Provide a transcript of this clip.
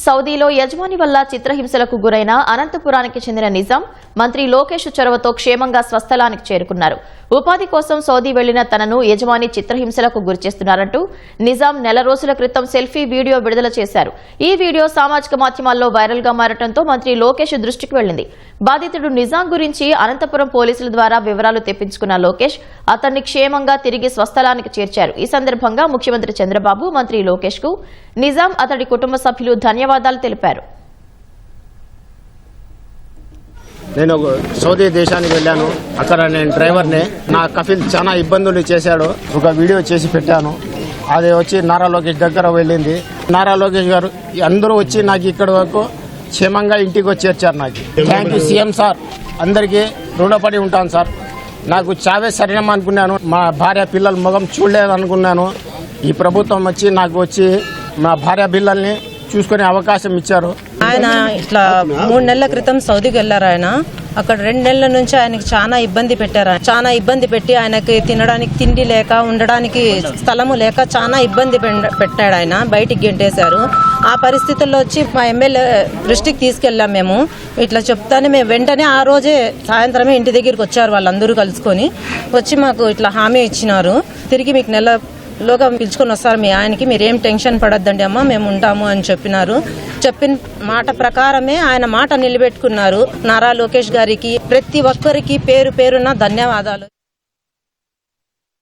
సౌదీలో యజమాని వల్ల చిత్రహింసలకు గురైన అనంతపురానికి చెందిన నిజాం మంత్రి లోకేష్ చొరవతో క్షేమంగా స్వస్థలానికి చేరుకున్నారు. ఉపాధి కోసం సౌదీ వెళ్లిన తనను యజమాని చిత్రహింసలకు గురిచేస్తున్నారంటూ నిజాం నెల రోజుల క్రితం సెల్ఫీ వీడియో విడుదల చేశారు. ఈ వీడియో సామాజిక మాధ్యమాల్లో వైరల్ గా మారడంతో మంత్రి లోకేష్ దృష్టికి వెళ్లింది. బాధితుడు నిజాం గురించి అనంతపురం పోలీసుల ద్వారా వివరాలు తెప్పించుకున్న లోకేష్ అతన్ని క్షేమంగా తిరిగి స్వస్థలానికి చేర్చారు. ఈ సందర్భంగా ముఖ్యమంత్రి చంద్రబాబు మంత్రి లోకేష్ కు నిజాం అతడి కుటుంబ సభ్యులు ధన్యవాదాలు తెలిపారు. నేను సౌదీ దేశానికి వెళ్ళాను. అక్కడ నేను డ్రైవర్ని. నా కఫిల్ చాలా ఇబ్బందులు చేశాడు. ఒక వీడియో చేసి పెట్టాను. అది వచ్చి నారా లోకేష్ దగ్గర వెళ్ళింది. నారా లోకేష్ గారు అందరూ వచ్చి నాకు ఇక్కడ వరకు క్షేమంగా ఇంటికి చేర్చారు. నాకు థ్యాంక్ యూ సీఎం సార్. అందరికీ రుణపడి ఉంటాను సార్. నాకు చావే సరైన అనుకున్నాను. మా భార్య పిల్లల ముఖం చూడలేదు అనుకున్నాను. ఈ ప్రభుత్వం వచ్చి నాకు వచ్చి మా భార్య పిల్లల్ని చూసుకునే అవకాశం ఇచ్చారు. ఆయన ఇట్లా 3 నెలల క్రితం సౌదీకి వెళ్లారు. ఆయన అక్కడ 2 నెలల నుంచి ఆయనకి చాలా ఇబ్బంది పెట్టారు. చాలా ఇబ్బంది పెట్టి ఆయనకి తినడానికి తిండి లేక, ఉండడానికి స్థలము లేక చాలా ఇబ్బంది పెట్టాడు. ఆయన బయటికి గెంటేశారు. ఆ పరిస్థితుల్లో వచ్చి మా ఎమ్మెల్యే దృష్టికి తీసుకెళ్ళాం. మేము ఇట్లా చెప్తానే మేము వెంటనే ఆ రోజే సాయంత్రమే ఇంటి దగ్గరికి వచ్చారు. వాళ్ళందరూ కలుసుకొని వచ్చి మాకు ఇట్లా హామీ ఇచ్చినారు. తిరిగి మీకు నెలలోగా పిలుచుకొని వస్తారు మీ ఆయనకి, మీరేం టెన్షన్ పడొద్దండి అమ్మ, మేము ఉంటాము అని చెప్పినారు. చెప్పిన మాట ప్రకారమే ఆయన మాట నిలబెట్టుకున్నారు. నారా లోకేష్ గారికి ప్రతి ఒక్కరికి పేరు పేరున ధన్యవాదాలు.